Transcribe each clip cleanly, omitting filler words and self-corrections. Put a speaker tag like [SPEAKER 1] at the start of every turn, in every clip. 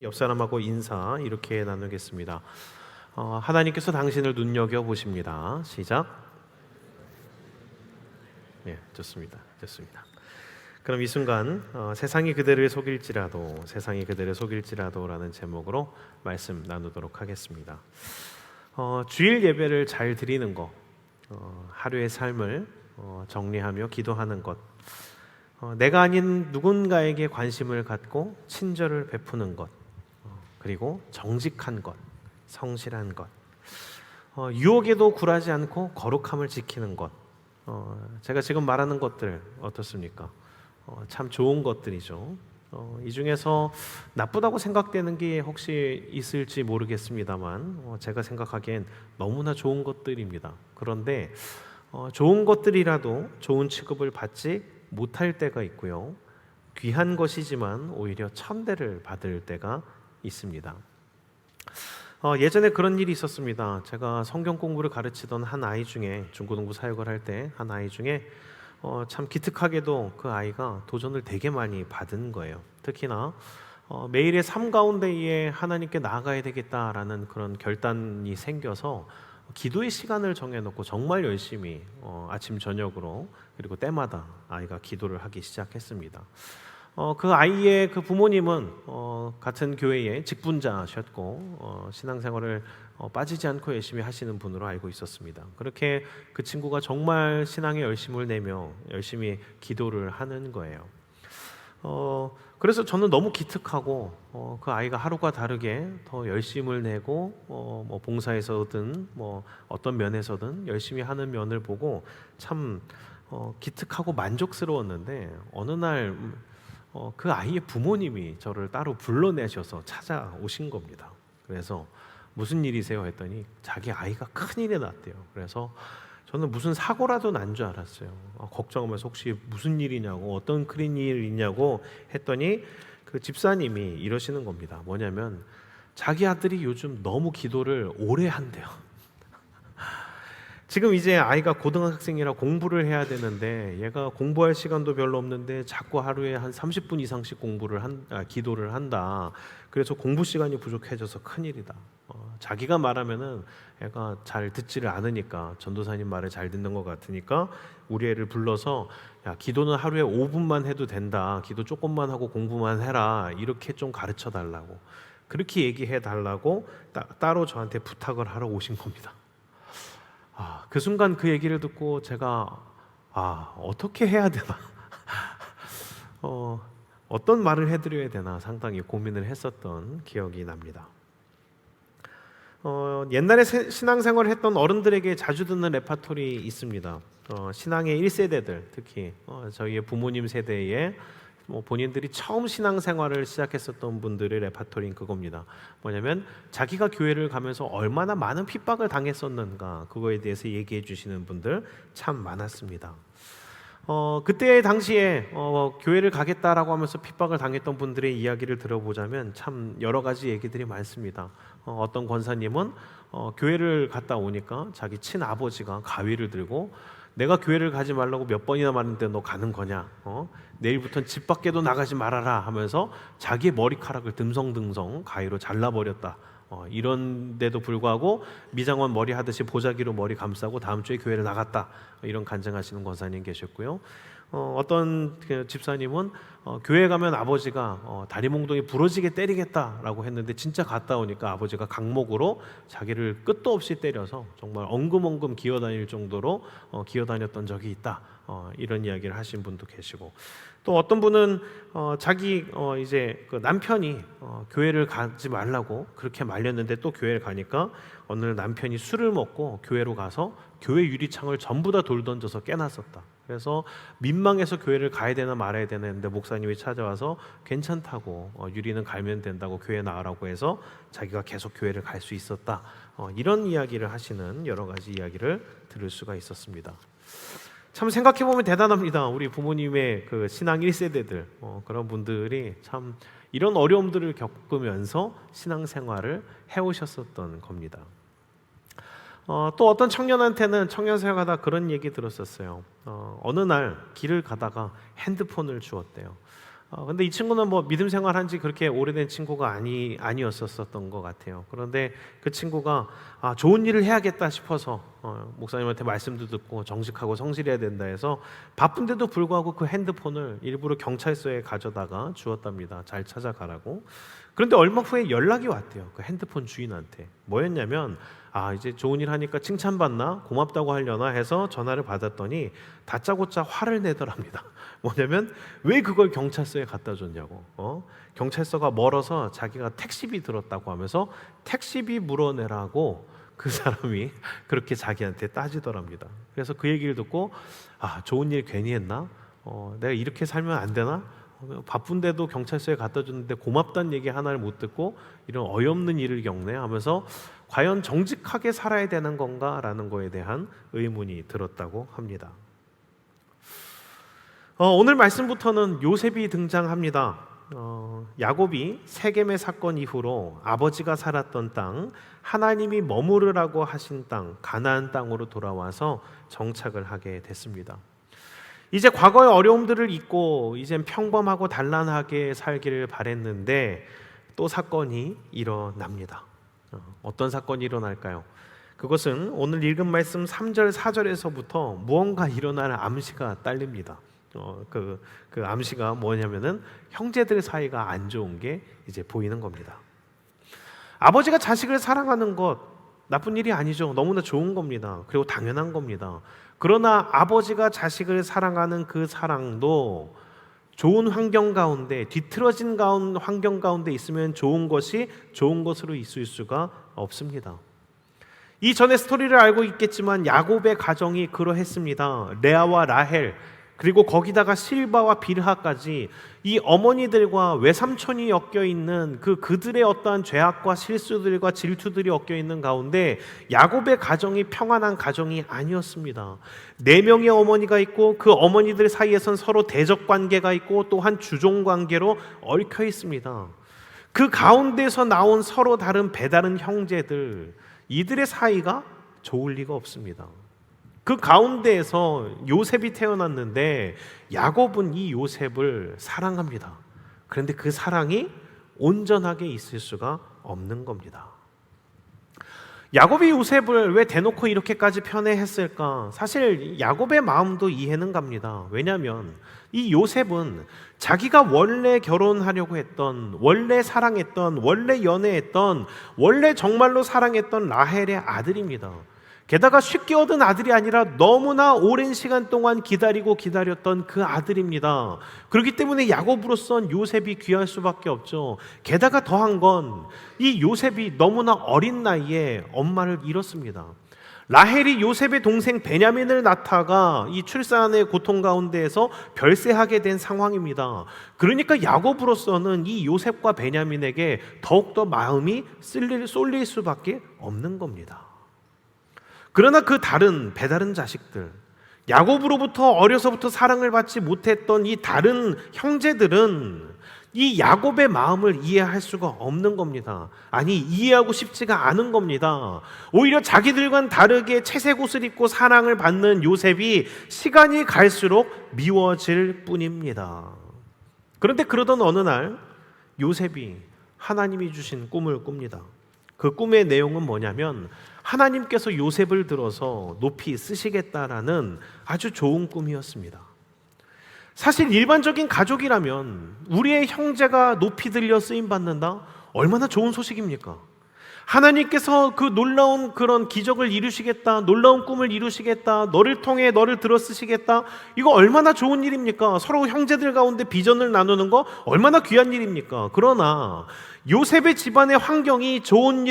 [SPEAKER 1] 옆 사람하고 인사 이렇게 나누겠습니다. 하나님께서 당신을 눈여겨 보십니다. 시작. 네, 좋습니다. 좋습니다. 그럼 이 순간 세상이 그대를 속일지라도라는 제목으로 말씀 나누도록 하겠습니다. 주일 예배를 잘 드리는 것, 하루의 삶을 정리하며 기도하는 것, 내가 아닌 누군가에게 관심을 갖고 친절을 베푸는 것, 그리고 정직한 것, 성실한 것, 유혹에도 굴하지 않고 거룩함을 지키는 것. 제가 지금 말하는 것들 어떻습니까? 참 좋은 것들이죠. 이 중에서 나쁘다고 생각되는 게 혹시 있을지 모르겠습니다만 제가 생각하기엔 너무나 좋은 것들입니다. 그런데 좋은 것들이라도 좋은 취급을 받지 못할 때가 있고요. 귀한 것이지만 오히려 천대를 받을 때가 있습니다. 예전에 그런 일이 있었습니다. 제가 성경 공부를 가르치던 한 아이 중에 중고등부 사역을 할 때 한 아이 중에 참 기특하게도 그 아이가 도전을 되게 많이 받은 거예요. 특히나 매일의 삶 가운데에 하나님께 나아가야 되겠다라는 그런 결단이 생겨서 기도의 시간을 정해놓고 정말 열심히 아침 저녁으로 그리고 때마다 아이가 기도를 하기 시작했습니다. 그 아이의 그 부모님은 같은 교회의 직분자셨고 신앙생활을 빠지지 않고 열심히 하시는 분으로 알고 있었습니다. 그렇게 그 친구가 정말 신앙에 열심을 내며 열심히 기도를 하는 거예요. 그래서 저는 너무 기특하고 그 아이가 하루가 다르게 더 열심을 내고 뭐 봉사에서든 뭐 어떤 면에서든 열심히 하는 면을 보고 참 기특하고 만족스러웠는데 어느 날 그 아이의 부모님이 저를 따로 불러내셔서 찾아오신 겁니다. 그래서 무슨 일이세요? 했더니 자기 아이가 큰일이 났대요. 그래서 저는 무슨 사고라도 난 줄 알았어요. 걱정하면서 혹시 무슨 일이냐고 어떤 큰 일이냐고 했더니 그 집사님이 이러시는 겁니다. 뭐냐면 자기 아들이 요즘 너무 기도를 오래 한대요. 지금 이제 아이가 고등학생이라 공부를 해야 되는데 얘가 공부할 시간도 별로 없는데 자꾸 하루에 한 30분 이상씩 기도를 한다. 그래서 공부 시간이 부족해져서 큰일이다. 자기가 말하면은 애가 잘 듣지를 않으니까 전도사님 말을 잘 듣는 것 같으니까 우리 애를 불러서 야, 기도는 하루에 5분만 해도 된다. 기도 조금만 하고 공부만 해라. 이렇게 좀 가르쳐 달라고. 그렇게 얘기해 달라고 따로 저한테 부탁을 하러 오신 겁니다. 그 순간 그 얘기를 듣고 제가 어떻게 해야 되나 어떤 말을 해드려야 되나 상당히 고민을 했었던 기억이 납니다. 옛날에 신앙생활을 했던 어른들에게 자주 듣는 레파토리 있습니다. 신앙의 1세대들 특히 저희의 부모님 세대에 본인들이 처음 신앙생활을 시작했었던 분들의 레파토리인 그겁니다. 뭐냐면 자기가 교회를 가면서 얼마나 많은 핍박을 당했었는가 그거에 대해서 얘기해 주시는 분들 참 많았습니다. 그때 당시에 교회를 가겠다라고 하면서 핍박을 당했던 분들의 이야기를 들어보자면 참 여러 가지 얘기들이 많습니다. 어떤 권사님은 교회를 갔다 오니까 자기 친아버지가 가위를 들고 내가 교회를 가지 말라고 몇 번이나 말했는데 너 가는 거냐? 내일부터는 집 밖에도 나가지 말아라 하면서 자기의 머리카락을 듬성듬성 가위로 잘라버렸다. 이런데도 불구하고 미장원 머리 하듯이 보자기로 머리 감싸고 다음 주에 교회를 나갔다. 이런 간증하시는 권사님 계셨고요. 어떤 그 집사님은 교회 가면 아버지가 다리 몽둥이 부러지게 때리겠다라고 했는데 진짜 갔다 오니까 아버지가 강목으로 자기를 끝도 없이 때려서 정말 엉금엉금 기어다닐 정도로 기어다녔던 적이 있다. 이런 이야기를 하신 분도 계시고 또 어떤 분은 자기 이제 그 남편이 교회를 가지 말라고 그렇게 말렸는데 또 교회를 가니까 어느 날 남편이 술을 먹고 교회로 가서 교회 유리창을 전부 다 돌 던져서 깨놨었다. 그래서 민망해서 교회를 가야 되나 말아야 되나 했는데 목사님이 찾아와서 괜찮다고 유리는 갈면 된다고 교회 나가라고 해서 자기가 계속 교회를 갈 수 있었다. 이런 이야기를 하시는 여러 가지 이야기를 들을 수가 있었습니다. 참 생각해보면 대단합니다. 우리 부모님의 그 신앙 1세대들 그런 분들이 참 이런 어려움들을 겪으면서 신앙생활을 해오셨었던 겁니다. 또 어떤 청년한테는 청년생활하다 그런 얘기 들었었어요. 어느 날 길을 가다가 핸드폰을 주었대요. 근데 이 친구는 뭐 믿음 생활한 지 그렇게 오래된 친구가 아니었었던 것 같아요. 그런데 그 친구가 좋은 일을 해야겠다 싶어서 목사님한테 말씀도 듣고 정직하고 성실해야 된다 해서 바쁜데도 불구하고 그 핸드폰을 일부러 경찰서에 가져다가 주었답니다. 잘 찾아가라고. 그런데 얼마 후에 연락이 왔대요. 그 핸드폰 주인한테. 뭐였냐면 이제 좋은 일 하니까 칭찬받나 고맙다고 하려나 해서 전화를 받았더니 다짜고짜 화를 내더랍니다. 뭐냐면 왜 그걸 경찰서에 갖다 줬냐고. 경찰서가 멀어서 자기가 택시비 들었다고 하면서 택시비 물어내라고 그 사람이 그렇게 자기한테 따지더랍니다. 그래서 그 얘기를 듣고 좋은 일 괜히 했나? 내가 이렇게 살면 안 되나? 바쁜데도 경찰서에 갖다 줬는데 고맙다는 얘기 하나를 못 듣고 이런 어이없는 일을 겪네 하면서 과연 정직하게 살아야 되는 건가라는 거에 대한 의문이 들었다고 합니다. 오늘 말씀부터는 요셉이 등장합니다. 야곱이 세겜의 사건 이후로 아버지가 살았던 땅, 하나님이 머무르라고 하신 땅, 가나안 땅으로 돌아와서 정착을 하게 됐습니다. 이제 과거의 어려움들을 잊고 이젠 평범하고 단란하게 살기를 바랬는데 또 사건이 일어납니다. 어떤 사건이 일어날까요? 그것은 오늘 읽은 말씀 3절 4절에서부터 무언가 일어날 암시가 딸립니다. 그 암시가 뭐냐면은 형제들 사이가 안 좋은 게 이제 보이는 겁니다. 아버지가 자식을 사랑하는 것 나쁜 일이 아니죠. 너무나 좋은 겁니다. 그리고 당연한 겁니다. 그러나 아버지가 자식을 사랑하는 그 사랑도 좋은 환경 가운데, 뒤틀어진 환경 가운데 있으면 좋은 것이 좋은 것으로 있을 수가 없습니다. 이전의 스토리를 알고 있겠지만 야곱의 가정이 그러했습니다. 레아와 라헬, 그리고 거기다가 실바와 빌하까지 이 어머니들과 외삼촌이 엮여 있는 그들의 어떠한 죄악과 실수들과 질투들이 엮여 있는 가운데 야곱의 가정이 평안한 가정이 아니었습니다. 4명의 어머니가 있고 그 어머니들 사이에선 서로 대적 관계가 있고 또한 주종 관계로 얽혀 있습니다. 그 가운데서 나온 서로 다른 배다른 형제들, 이들의 사이가 좋을 리가 없습니다. 그 가운데에서 요셉이 태어났는데 야곱은 이 요셉을 사랑합니다. 그런데 그 사랑이 온전하게 있을 수가 없는 겁니다. 야곱이 요셉을 왜 대놓고 이렇게까지 편애했을까? 사실 야곱의 마음도 이해는 갑니다. 왜냐하면 이 요셉은 자기가 원래 결혼하려고 했던, 원래 사랑했던, 원래 연애했던, 원래 정말로 사랑했던 라헬의 아들입니다. 게다가 쉽게 얻은 아들이 아니라 너무나 오랜 시간 동안 기다렸던 그 아들입니다. 그렇기 때문에 야곱으로선 요셉이 귀할 수밖에 없죠. 게다가 더한 건 이 요셉이 너무나 어린 나이에 엄마를 잃었습니다. 라헬이 요셉의 동생 베냐민을 낳다가 이 출산의 고통 가운데에서 별세하게 된 상황입니다. 그러니까 야곱으로서는 이 요셉과 베냐민에게 더욱더 마음이 쏠릴 수밖에 없는 겁니다. 그러나 그 배다른 자식들, 야곱으로부터 어려서부터 사랑을 받지 못했던 이 다른 형제들은 이 야곱의 마음을 이해할 수가 없는 겁니다. 아니, 이해하고 싶지가 않은 겁니다. 오히려 자기들과는 다르게 채색 옷을 입고 사랑을 받는 요셉이 시간이 갈수록 미워질 뿐입니다. 그런데 그러던 어느 날 요셉이 하나님이 주신 꿈을 꿉니다. 그 꿈의 내용은 뭐냐면 하나님께서 요셉을 들어서 높이 쓰시겠다라는 아주 좋은 꿈이었습니다. 사실 일반적인 가족이라면 우리의 형제가 높이 들려 쓰임받는다? 얼마나 좋은 소식입니까? 하나님께서 그 놀라운 그런 기적을 이루시겠다, 놀라운 꿈을 이루시겠다, 너를 통해 너를 들어 쓰시겠다, 이거 얼마나 좋은 일입니까? 서로 형제들 가운데 비전을 나누는 거 얼마나 귀한 일입니까? 그러나 요셉의 집안의 환경이 좋은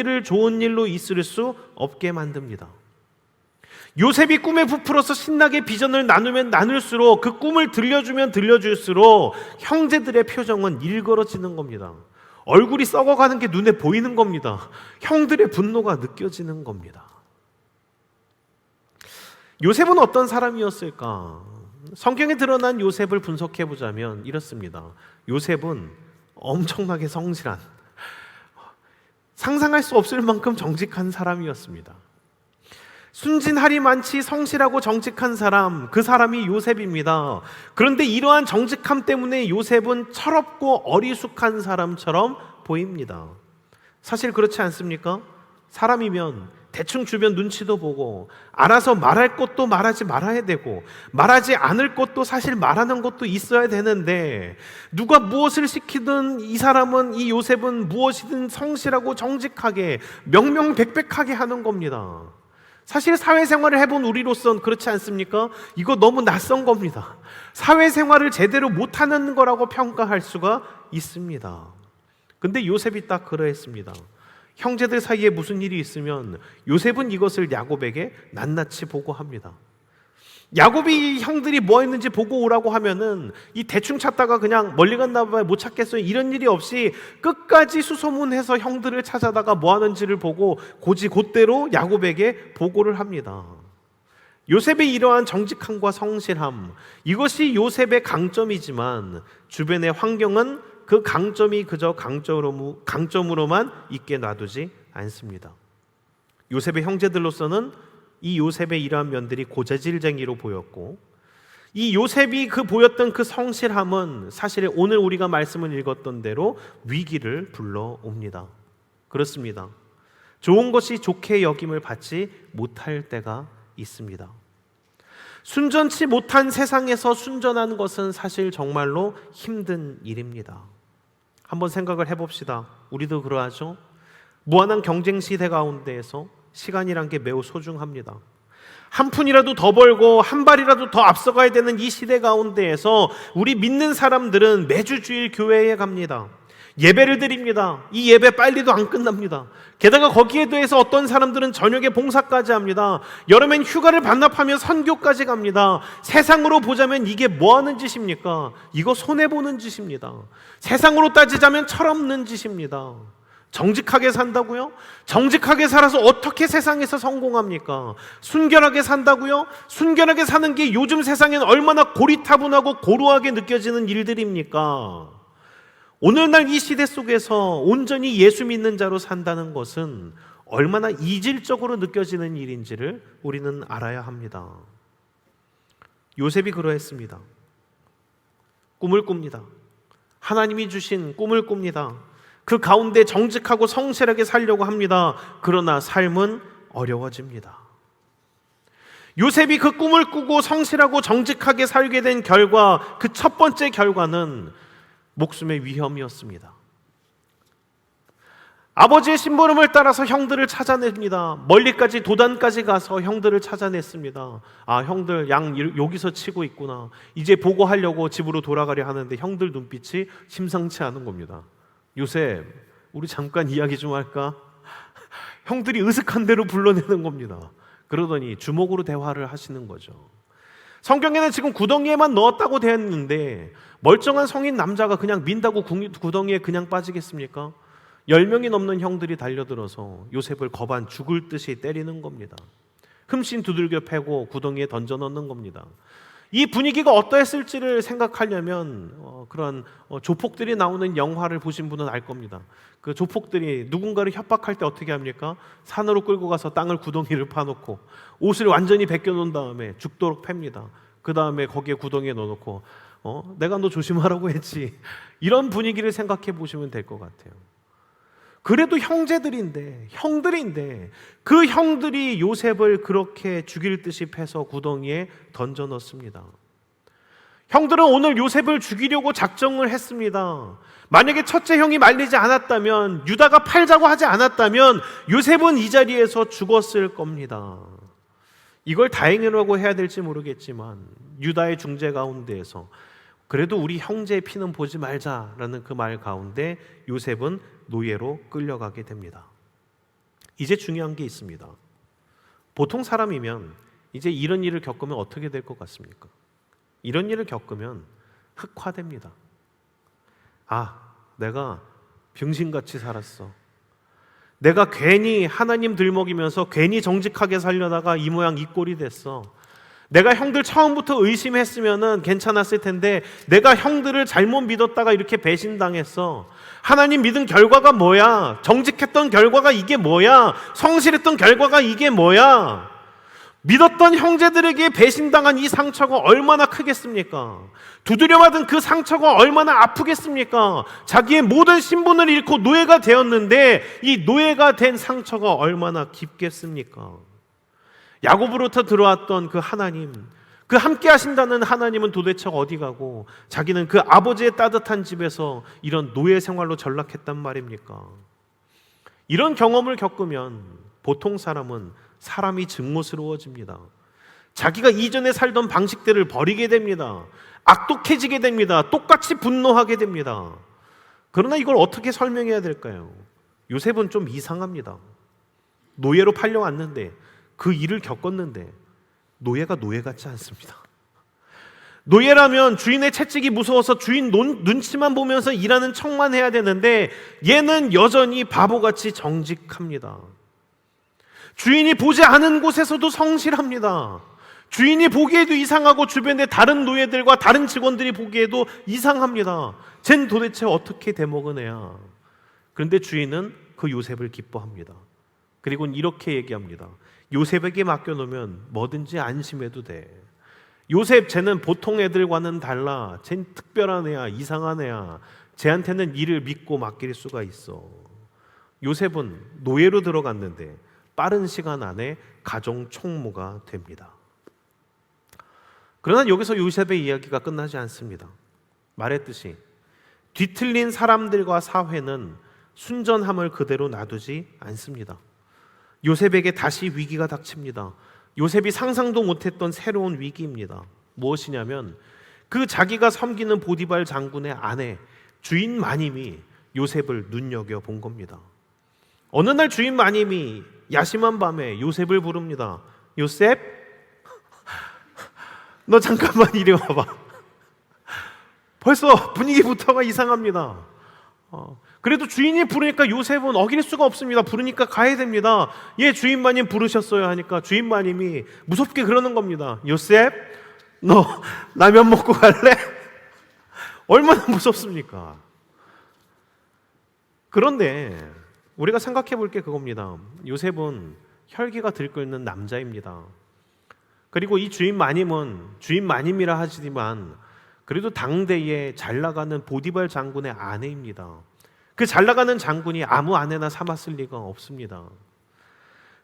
[SPEAKER 1] 일로 있을 수 없게 만듭니다. 요셉이 꿈에 부풀어서 신나게 비전을 나누면 나눌수록, 그 꿈을 들려주면 들려줄수록 형제들의 표정은 일그러지는 겁니다. 얼굴이 썩어가는 게 눈에 보이는 겁니다. 형들의 분노가 느껴지는 겁니다. 요셉은 어떤 사람이었을까? 성경에 드러난 요셉을 분석해보자면 이렇습니다. 요셉은 엄청나게 성실한, 상상할 수 없을 만큼 정직한 사람이었습니다. 순진하리 많지 성실하고 정직한 사람, 그 사람이 요셉입니다. 그런데 이러한 정직함 때문에 요셉은 철없고 어리숙한 사람처럼 보입니다. 사실 그렇지 않습니까? 사람이면 대충 주변 눈치도 보고 알아서 말할 것도 말하지 말아야 되고 말하지 않을 것도 사실 말하는 것도 있어야 되는데, 누가 무엇을 시키든 이 사람은, 이 요셉은 무엇이든 성실하고 정직하게 명명백백하게 하는 겁니다. 사실 사회생활을 해본 우리로서는 그렇지 않습니까? 이거 너무 낯선 겁니다. 사회생활을 제대로 못하는 거라고 평가할 수가 있습니다. 근데 요셉이 딱 그러했습니다. 형제들 사이에 무슨 일이 있으면 요셉은 이것을 야곱에게 낱낱이 보고합니다. 야곱이 형들이 뭐 했는지 보고 오라고 하면은 이 대충 찾다가 그냥 멀리 갔나 봐요, 못 찾겠어요, 이런 일이 없이 끝까지 수소문해서 형들을 찾아다가 뭐 하는지를 보고 곧대로 야곱에게 보고를 합니다. 요셉의 이러한 정직함과 성실함, 이것이 요셉의 강점이지만 주변의 환경은 그 강점이 그저 강점으로만 있게 놔두지 않습니다. 요셉의 형제들로서는 이 요셉의 이러한 면들이 고재질쟁이로 보였고, 이 요셉이 보였던 그 성실함은 사실 오늘 우리가 말씀을 읽었던 대로 위기를 불러옵니다. 그렇습니다. 좋은 것이 좋게 여김을 받지 못할 때가 있습니다. 순전치 못한 세상에서 순전한 것은 사실 정말로 힘든 일입니다. 한번 생각을 해봅시다. 우리도 그러하죠? 무한한 경쟁 시대 가운데에서 시간이란 게 매우 소중합니다. 한 푼이라도 더 벌고 한 발이라도 더 앞서가야 되는 이 시대 가운데에서 우리 믿는 사람들은 매주 주일 교회에 갑니다. 예배를 드립니다. 이 예배 빨리도 안 끝납니다. 게다가 거기에 대해서 어떤 사람들은 저녁에 봉사까지 합니다. 여름엔 휴가를 반납하며 선교까지 갑니다. 세상으로 보자면 이게 뭐 하는 짓입니까? 이거 손해보는 짓입니다. 세상으로 따지자면 철없는 짓입니다. 정직하게 산다고요? 정직하게 살아서 어떻게 세상에서 성공합니까? 순결하게 산다고요? 순결하게 사는 게 요즘 세상엔 얼마나 고리타분하고 고루하게 느껴지는 일들입니까? 오늘날 이 시대 속에서 온전히 예수 믿는 자로 산다는 것은 얼마나 이질적으로 느껴지는 일인지를 우리는 알아야 합니다. 요셉이 그러했습니다. 꿈을 꿉니다. 하나님이 주신 꿈을 꿉니다. 그 가운데 정직하고 성실하게 살려고 합니다. 그러나 삶은 어려워집니다. 요셉이 그 꿈을 꾸고 성실하고 정직하게 살게 된 결과, 그 첫 번째 결과는 목숨의 위험이었습니다. 아버지의 심부름을 따라서 형들을 찾아냅니다. 멀리까지 도단까지 가서 형들을 찾아냈습니다. 아, 형들 양 여기서 치고 있구나. 이제 보고하려고 집으로 돌아가려 하는데 형들 눈빛이 심상치 않은 겁니다. 요셉, 우리 잠깐 이야기 좀 할까? 형들이 으슥한 대로 불러내는 겁니다. 그러더니 주먹으로 대화를 하시는 거죠. 성경에는 지금 구덩이에만 넣었다고 되어 있는데 멀쩡한 성인 남자가 그냥 민다고 구덩이에 그냥 빠지겠습니까? 10명이 넘는 형들이 달려들어서 요셉을 거반 죽을 듯이 때리는 겁니다. 흠씬 두들겨 패고 구덩이에 던져 넣는 겁니다. 이 분위기가 어떠했을지를 생각하려면 그런 조폭들이 나오는 영화를 보신 분은 알 겁니다. 그 조폭들이 누군가를 협박할 때 어떻게 합니까? 산으로 끌고 가서 땅을 구덩이를 파놓고 옷을 완전히 벗겨놓은 다음에 죽도록 팹니다. 그 다음에 거기에 구덩이에 넣어놓고 내가 너 조심하라고 했지. 이런 분위기를 생각해 보시면 될 것 같아요. 그래도 형들인데 그 형들이 요셉을 그렇게 죽일 듯이 패서 구덩이에 던져 넣습니다. 형들은 오늘 요셉을 죽이려고 작정을 했습니다. 만약에 첫째 형이 말리지 않았다면, 유다가 팔자고 하지 않았다면 요셉은 이 자리에서 죽었을 겁니다. 이걸 다행이라고 해야 될지 모르겠지만 유다의 중재 가운데에서 그래도 우리 형제의 피는 보지 말자라는 그 말 가운데 요셉은 노예로 끌려가게 됩니다. 이제 중요한 게 있습니다. 보통 사람이면 이제 이런 일을 겪으면 어떻게 될 것 같습니까? 이런 일을 겪으면 흑화됩니다. 아, 내가 병신같이 살았어. 내가 괜히 하나님 들먹이면서 괜히 정직하게 살려다가 이 모양 이 꼴이 됐어. 내가 형들 처음부터 의심했으면은 괜찮았을 텐데 내가 형들을 잘못 믿었다가 이렇게 배신당했어. 하나님 믿은 결과가 뭐야? 정직했던 결과가 이게 뭐야? 성실했던 결과가 이게 뭐야? 믿었던 형제들에게 배신당한 이 상처가 얼마나 크겠습니까? 두드려 맞은 그 상처가 얼마나 아프겠습니까? 자기의 모든 신분을 잃고 노예가 되었는데 이 노예가 된 상처가 얼마나 깊겠습니까? 야곱으로부터 들어왔던 그 하나님, 그 함께 하신다는 하나님은 도대체 어디 가고 자기는 그 아버지의 따뜻한 집에서 이런 노예 생활로 전락했단 말입니까? 이런 경험을 겪으면 보통 사람은 사람이 증오스러워집니다. 자기가 이전에 살던 방식들을 버리게 됩니다. 악독해지게 됩니다. 똑같이 분노하게 됩니다. 그러나 이걸 어떻게 설명해야 될까요? 요셉은 좀 이상합니다. 노예로 팔려왔는데 그 일을 겪었는데 노예가 노예 같지 않습니다. 노예라면 주인의 채찍이 무서워서 주인 눈치만 보면서 일하는 척만 해야 되는데 얘는 여전히 바보같이 정직합니다. 주인이 보지 않은 곳에서도 성실합니다. 주인이 보기에도 이상하고 주변의 다른 노예들과 다른 직원들이 보기에도 이상합니다. 쟨 도대체 어떻게 대먹은 애야? 그런데 주인은 그 요셉을 기뻐합니다. 그리고 이렇게 얘기합니다. 요셉에게 맡겨놓으면 뭐든지 안심해도 돼. 요셉 쟤는 보통 애들과는 달라. 쟨 특별한 애야, 이상한 애야. 쟤한테는 일을 믿고 맡길 수가 있어. 요셉은 노예로 들어갔는데 빠른 시간 안에 가정 총무가 됩니다. 그러나 여기서 요셉의 이야기가 끝나지 않습니다. 말했듯이 뒤틀린 사람들과 사회는 순전함을 그대로 놔두지 않습니다. 요셉에게 다시 위기가 닥칩니다. 요셉이 상상도 못했던 새로운 위기입니다. 무엇이냐면 그 자기가 섬기는 보디발 장군의 아내 주인 마님이 요셉을 눈여겨본 겁니다. 어느 날 주인 마님이 야심한 밤에 요셉을 부릅니다. 요셉, 너 잠깐만 이리 와봐. 벌써 분위기부터가 이상합니다. 그래도 주인이 부르니까 요셉은 어길 수가 없습니다. 부르니까 가야 됩니다. 예, 주인 마님 부르셨어요 하니까 주인 마님이 무섭게 그러는 겁니다. 요셉, 너 라면 먹고 갈래? 얼마나 무섭습니까? 그런데 우리가 생각해 볼 게 그겁니다. 요셉은 혈기가 들끓는 남자입니다. 그리고 이 주인 마님이라 하지만 그래도 당대에 잘 나가는 보디발 장군의 아내입니다. 그 잘 나가는 장군이 아무 아내나 삼았을 리가 없습니다.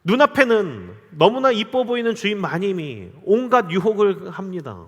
[SPEAKER 1] 눈앞에는 너무나 이뻐 보이는 주인 마님이 온갖 유혹을 합니다.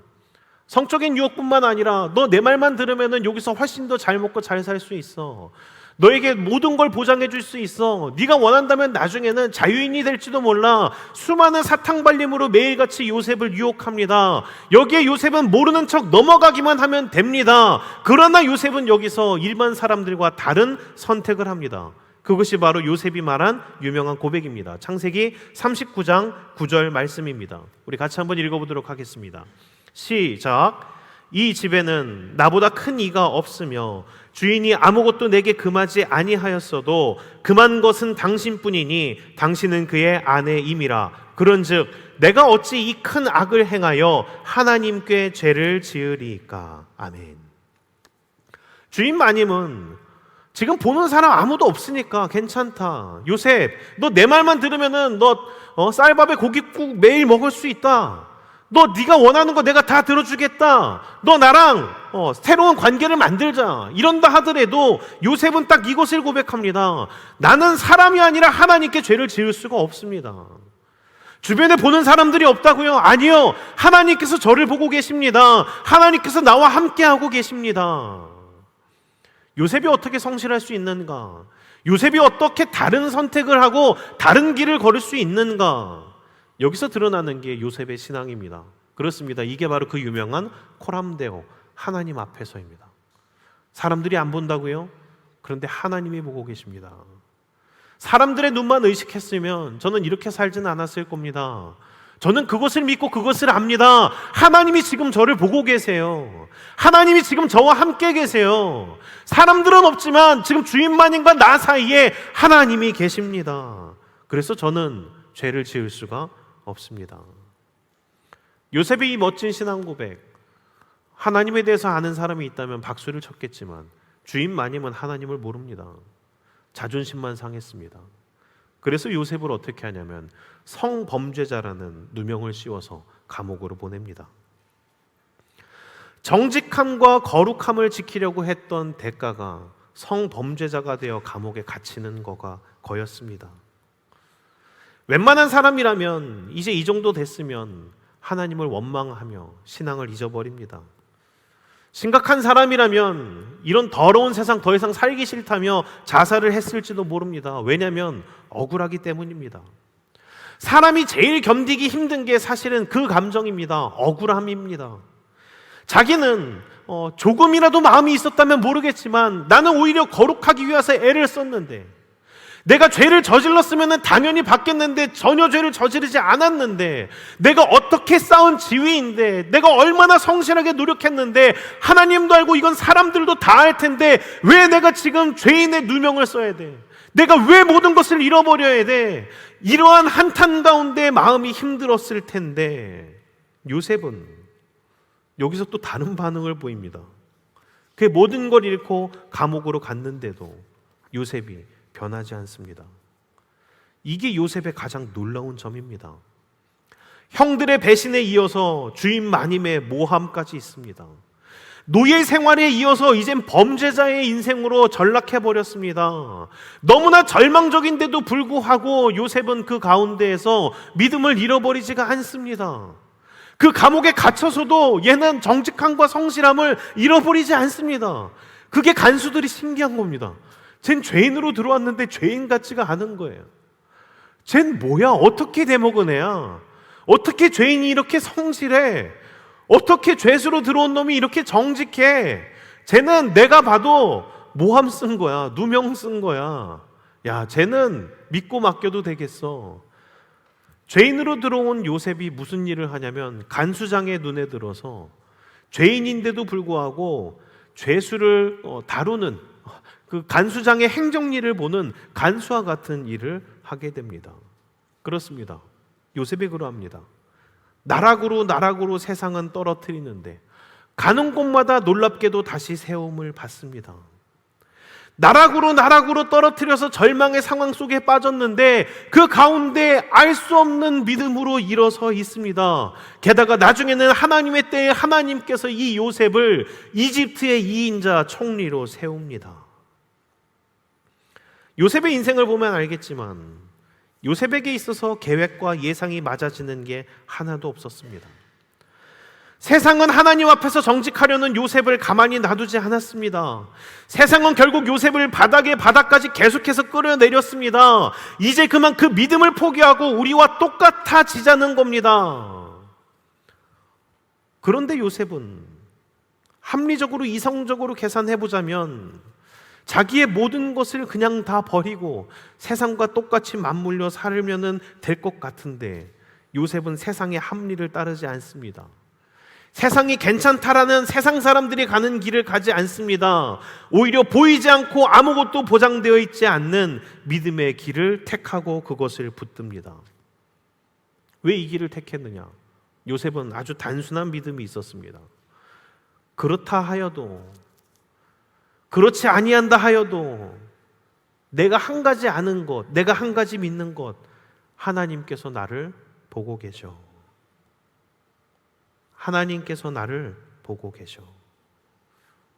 [SPEAKER 1] 성적인 유혹뿐만 아니라 너 내 말만 들으면 여기서 훨씬 더 잘 먹고 잘 살 수 있어. 너에게 모든 걸 보장해 줄 수 있어. 네가 원한다면 나중에는 자유인이 될지도 몰라. 수많은 사탕발림으로 매일같이 요셉을 유혹합니다. 여기에 요셉은 모르는 척 넘어가기만 하면 됩니다. 그러나 요셉은 여기서 일반 사람들과 다른 선택을 합니다. 그것이 바로 요셉이 말한 유명한 고백입니다. 창세기 39장 9절 말씀입니다. 우리 같이 한번 읽어보도록 하겠습니다. 시작. 이 집에는 나보다 큰 이가 없으며 주인이 아무것도 내게 금하지 아니하였어도 금한 것은 당신뿐이니 당신은 그의 아내임이라. 그런즉 내가 어찌 이 큰 악을 행하여 하나님께 죄를 지으리까. 아멘. 주인 마님은 지금 보는 사람 아무도 없으니까 괜찮다. 요셉, 너 내 말만 들으면은 너 쌀밥에 고깃국 매일 먹을 수 있다. 너 네가 원하는 거 내가 다 들어주겠다. 너 나랑 새로운 관계를 만들자. 이런다 하더라도 요셉은 딱 이것을 고백합니다. 나는 사람이 아니라 하나님께 죄를 지을 수가 없습니다. 주변에 보는 사람들이 없다고요? 아니요. 하나님께서 저를 보고 계십니다. 하나님께서 나와 함께하고 계십니다. 요셉이 어떻게 성실할 수 있는가? 요셉이 어떻게 다른 선택을 하고 다른 길을 걸을 수 있는가? 여기서 드러나는 게 요셉의 신앙입니다. 그렇습니다. 이게 바로 그 유명한 코람데오, 하나님 앞에서입니다. 사람들이 안 본다고요? 그런데 하나님이 보고 계십니다. 사람들의 눈만 의식했으면 저는 이렇게 살지는 않았을 겁니다. 저는 그것을 믿고 그것을 압니다. 하나님이 지금 저를 보고 계세요. 하나님이 지금 저와 함께 계세요. 사람들은 없지만 지금 주인마님과 나 사이에 하나님이 계십니다. 그래서 저는 죄를 지을 수가 없습니다. 요셉의 이 멋진 신앙 고백, 하나님에 대해서 아는 사람이 있다면 박수를 쳤겠지만 주인 마님은 하나님을 모릅니다. 자존심만 상했습니다. 그래서 요셉을 어떻게 하냐면 성범죄자라는 누명을 씌워서 감옥으로 보냅니다. 정직함과 거룩함을 지키려고 했던 대가가 성범죄자가 되어 감옥에 갇히는 거가 거였습니다. 웬만한 사람이라면 이제 이 정도 됐으면 하나님을 원망하며 신앙을 잊어버립니다. 심각한 사람이라면 이런 더러운 세상 더 이상 살기 싫다며 자살을 했을지도 모릅니다. 왜냐하면 억울하기 때문입니다. 사람이 제일 견디기 힘든 게 사실은 그 감정입니다. 억울함입니다. 자기는 조금이라도 마음이 있었다면 모르겠지만 나는 오히려 거룩하기 위해서 애를 썼는데, 내가 죄를 저질렀으면 당연히 받겠는데 전혀 죄를 저지르지 않았는데, 내가 어떻게 쌓은 지위인데, 내가 얼마나 성실하게 노력했는데, 하나님도 알고 이건 사람들도 다 알 텐데 왜 내가 지금 죄인의 누명을 써야 돼? 내가 왜 모든 것을 잃어버려야 돼? 이러한 한탄 가운데 마음이 힘들었을 텐데, 요셉은 여기서 또 다른 반응을 보입니다. 그 모든 걸 잃고 감옥으로 갔는데도 요셉이 변하지 않습니다. 이게 요셉의 가장 놀라운 점입니다. 형들의 배신에 이어서 주인 마님의 모함까지 있습니다. 노예 생활에 이어서 이젠 범죄자의 인생으로 전락해버렸습니다. 너무나 절망적인데도 불구하고 요셉은 그 가운데에서 믿음을 잃어버리지가 않습니다. 그 감옥에 갇혀서도 얘는 정직함과 성실함을 잃어버리지 않습니다. 그게 간수들이 신기한 겁니다. 쟨 죄인으로 들어왔는데 죄인 같지가 않은 거예요. 쟨 뭐야? 어떻게 대먹은 애야? 어떻게 죄인이 이렇게 성실해? 어떻게 죄수로 들어온 놈이 이렇게 정직해? 쟤는 내가 봐도 모함 쓴 거야. 누명 쓴 거야. 야, 쟤는 믿고 맡겨도 되겠어. 죄인으로 들어온 요셉이 무슨 일을 하냐면 간수장의 눈에 들어서 죄인인데도 불구하고 죄수를 다루는 그 간수장의 행정일을 보는 간수와 같은 일을 하게 됩니다. 그렇습니다. 요셉이 그러합니다. 나락으로 세상은 떨어뜨리는데 가는 곳마다 놀랍게도 다시 세움을 받습니다. 나락으로 떨어뜨려서 절망의 상황 속에 빠졌는데 그 가운데 알 수 없는 믿음으로 일어서 있습니다. 게다가 나중에는 하나님의 때에 하나님께서 이 요셉을 이집트의 2인자 총리로 세웁니다. 요셉의 인생을 보면 알겠지만 요셉에게 있어서 계획과 예상이 맞아지는 게 하나도 없었습니다. 세상은 하나님 앞에서 정직하려는 요셉을 가만히 놔두지 않았습니다. 세상은 결국 요셉을 바닥까지 계속해서 끌어내렸습니다. 이제 그만 그 믿음을 포기하고 우리와 똑같아지자는 겁니다. 그런데 요셉은 합리적으로 이성적으로 계산해보자면 자기의 모든 것을 그냥 다 버리고 세상과 똑같이 맞물려 살면 될 것 같은데 요셉은 세상의 합리를 따르지 않습니다. 세상이 괜찮다라는 세상 사람들이 가는 길을 가지 않습니다. 오히려 보이지 않고 아무것도 보장되어 있지 않는 믿음의 길을 택하고 그것을 붙듭니다. 왜 이 길을 택했느냐? 요셉은 아주 단순한 믿음이 있었습니다. 그렇다 하여도, 그렇지 아니한다 하여도 내가 한 가지 아는 것, 내가 한 가지 믿는 것, 하나님께서 나를 보고 계셔. 하나님께서 나를 보고 계셔.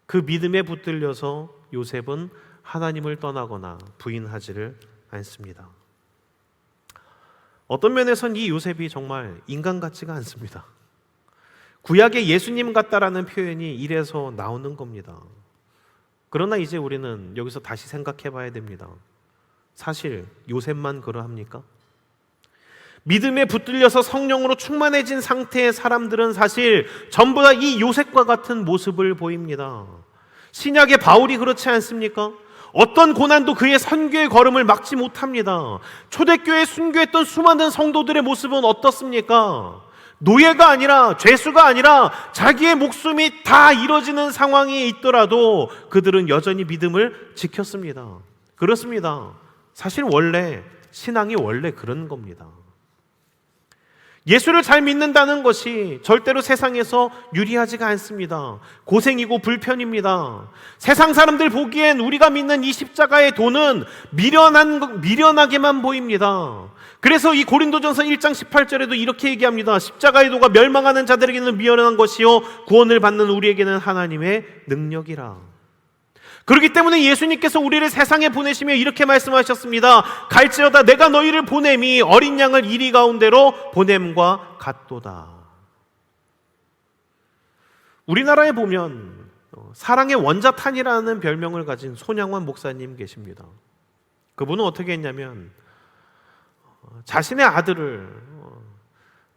[SPEAKER 1] 그 믿음에 붙들려서 요셉은 하나님을 떠나거나 부인하지를 않습니다. 어떤 면에선 이 요셉이 정말 인간 같지가 않습니다. 구약의 예수님 같다라는 표현이 이래서 나오는 겁니다. 그러나 이제 우리는 여기서 다시 생각해 봐야 됩니다. 사실 요셉만 그러합니까? 믿음에 붙들려서 성령으로 충만해진 상태의 사람들은 사실 전부 다 이 요셉과 같은 모습을 보입니다. 신약의 바울이 그렇지 않습니까? 어떤 고난도 그의 선교의 걸음을 막지 못합니다. 초대교회에 순교했던 수많은 성도들의 모습은 어떻습니까? 노예가 아니라, 죄수가 아니라 자기의 목숨이 다 이뤄지는 상황이 있더라도 그들은 여전히 믿음을 지켰습니다. 그렇습니다. 사실 신앙이 원래 그런 겁니다. 예수를 잘 믿는다는 것이 절대로 세상에서 유리하지가 않습니다. 고생이고 불편입니다. 세상 사람들 보기엔 우리가 믿는 이 십자가의 도는 미련하게만 보입니다. 그래서 이 고린도전서 1장 18절에도 이렇게 얘기합니다. 십자가의 도가 멸망하는 자들에게는 미련한 것이요 구원을 받는 우리에게는 하나님의 능력이라. 그렇기 때문에 예수님께서 우리를 세상에 보내시며 이렇게 말씀하셨습니다. 갈지어다 내가 너희를 보냄이 어린 양을 이리 가운데로 보냄과 같도다. 우리나라에 보면 사랑의 원자탄이라는 별명을 가진 손양원 목사님 계십니다. 그분은 어떻게 했냐면 자신의 아들을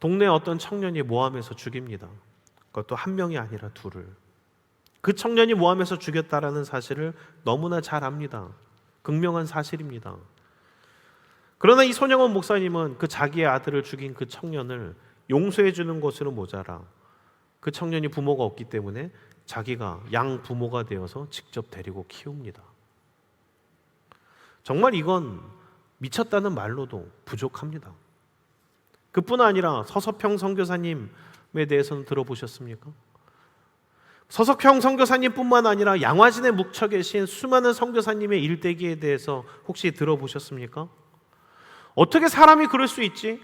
[SPEAKER 1] 동네 어떤 청년이 모함해서 죽입니다. 그것도 한 명이 아니라 둘을. 그 청년이 모함해서 죽였다라는 사실을 너무나 잘 압니다. 극명한 사실입니다. 그러나 이 손영원 목사님은 그 자기의 아들을 죽인 그 청년을 용서해 주는 것으로 모자라 그 청년이 부모가 없기 때문에 자기가 양 부모가 되어서 직접 데리고 키웁니다. 정말 이건 미쳤다는 말로도 부족합니다. 그뿐 아니라 서석평 선교사님에 대해서는 들어보셨습니까? 서석평 선교사님뿐만 아니라 양화진에 묵혀 계신 수많은 선교사님의 일대기에 대해서 혹시 들어보셨습니까? 어떻게 사람이 그럴 수 있지?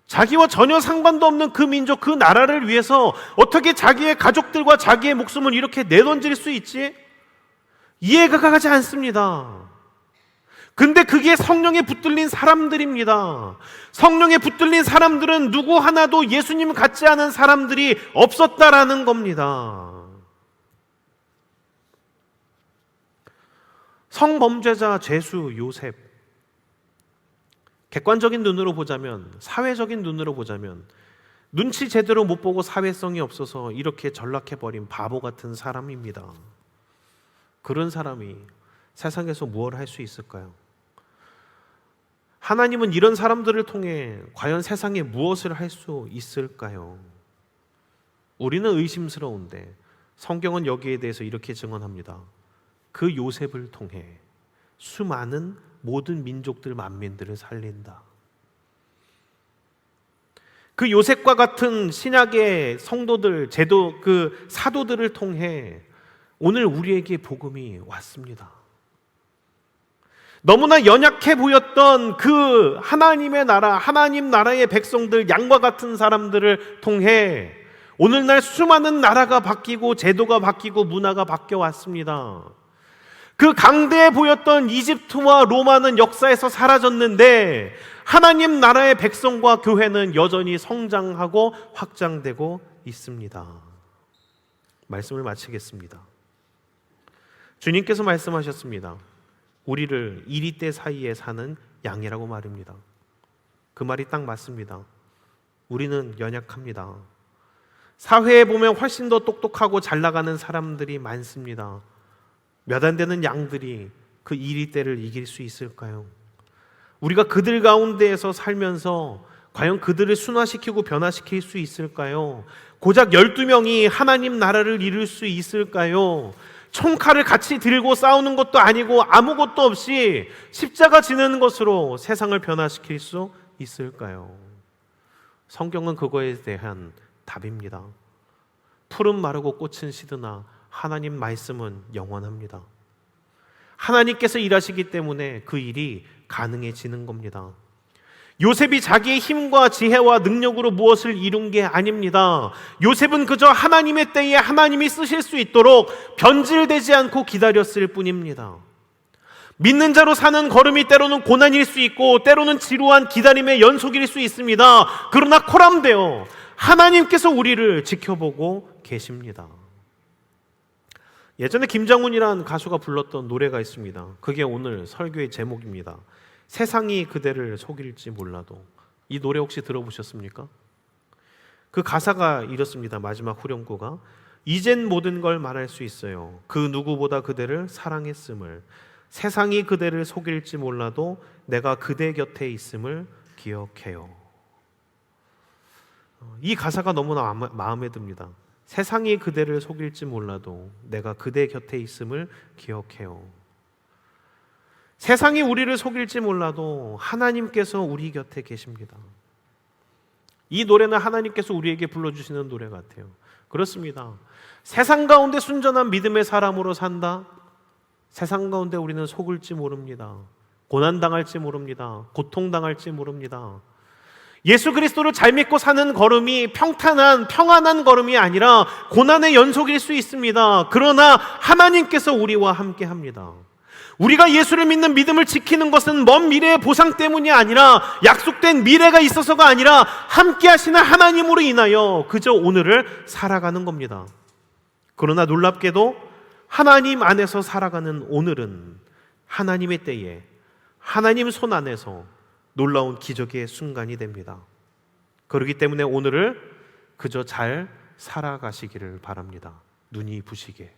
[SPEAKER 1] 자기와 전혀 상관도 없는 그 민족, 그 나라를 위해서 어떻게 자기의 가족들과 자기의 목숨을 이렇게 내던질 수 있지? 이해가 가지 않습니다. 근데 그게 성령에 붙들린 사람들입니다. 성령에 붙들린 사람들은 누구 하나도 예수님 같지 않은 사람들이 없었다라는 겁니다. 성범죄자 죄수 요셉, 객관적인 눈으로 보자면, 사회적인 눈으로 보자면 눈치 제대로 못 보고 사회성이 없어서 이렇게 전락해버린 바보 같은 사람입니다. 그런 사람이 세상에서 무엇을 할 수 있을까요? 하나님은 이런 사람들을 통해 과연 세상에 무엇을 할 수 있을까요? 우리는 의심스러운데 성경은 여기에 대해서 이렇게 증언합니다. 그 요셉을 통해 수많은 모든 민족들 만민들을 살린다. 그 요셉과 같은 신약의 성도들, 그 사도들을 통해 오늘 우리에게 복음이 왔습니다. 너무나 연약해 보였던 그 하나님의 나라, 하나님 나라의 백성들, 양과 같은 사람들을 통해 오늘날 수많은 나라가 바뀌고 제도가 바뀌고 문화가 바뀌어 왔습니다. 그 강대해 보였던 이집트와 로마는 역사에서 사라졌는데 하나님 나라의 백성과 교회는 여전히 성장하고 확장되고 있습니다. 말씀을 마치겠습니다. 주님께서 말씀하셨습니다. 우리를 이리떼 사이에 사는 양이라고 말입니다. 그 말이 딱 맞습니다. 우리는 연약합니다. 사회에 보면 훨씬 더 똑똑하고 잘 나가는 사람들이 많습니다. 몇 안 되는 양들이 그 이리떼를 이길 수 있을까요? 우리가 그들 가운데에서 살면서 과연 그들을 순화시키고 변화시킬 수 있을까요? 고작 12명이 하나님 나라를 이룰 수 있을까요? 총칼을 같이 들고 싸우는 것도 아니고 아무것도 없이 십자가 지는 것으로 세상을 변화시킬 수 있을까요? 성경은 그거에 대한 답입니다. 풀은 마르고 꽃은 시드나 하나님 말씀은 영원합니다. 하나님께서 일하시기 때문에 그 일이 가능해지는 겁니다. 요셉이 자기의 힘과 지혜와 능력으로 무엇을 이룬 게 아닙니다. 요셉은 그저 하나님의 때에 하나님이 쓰실 수 있도록 변질되지 않고 기다렸을 뿐입니다. 믿는 자로 사는 걸음이 때로는 고난일 수 있고 때로는 지루한 기다림의 연속일 수 있습니다. 그러나 코람되어 하나님께서 우리를 지켜보고 계십니다. 예전에 김장훈이라는 가수가 불렀던 노래가 있습니다. 그게 오늘 설교의 제목입니다. 세상이 그대를 속일지 몰라도. 이 노래 혹시 들어보셨습니까? 그 가사가 이렇습니다. 마지막 후렴구가 이젠 모든 걸 말할 수 있어요. 그 누구보다 그대를 사랑했음을. 세상이 그대를 속일지 몰라도 내가 그대 곁에 있음을 기억해요. 이 가사가 너무나 마음에 듭니다. 세상이 그대를 속일지 몰라도 내가 그대 곁에 있음을 기억해요. 세상이 우리를 속일지 몰라도 하나님께서 우리 곁에 계십니다. 이 노래는 하나님께서 우리에게 불러주시는 노래 같아요. 그렇습니다. 세상 가운데 순전한 믿음의 사람으로 산다. 세상 가운데 우리는 속을지 모릅니다. 고난당할지 모릅니다. 고통당할지 모릅니다. 예수 그리스도를 잘 믿고 사는 걸음이 평안한 걸음이 아니라 고난의 연속일 수 있습니다. 그러나 하나님께서 우리와 함께 합니다. 우리가 예수를 믿는 믿음을 지키는 것은 먼 미래의 보상 때문이 아니라 약속된 미래가 있어서가 아니라 함께 하시는 하나님으로 인하여 그저 오늘을 살아가는 겁니다. 그러나 놀랍게도 하나님 안에서 살아가는 오늘은 하나님의 때에 하나님 손 안에서 놀라운 기적의 순간이 됩니다. 그렇기 때문에 오늘을 그저 잘 살아가시기를 바랍니다. 눈이 부시게.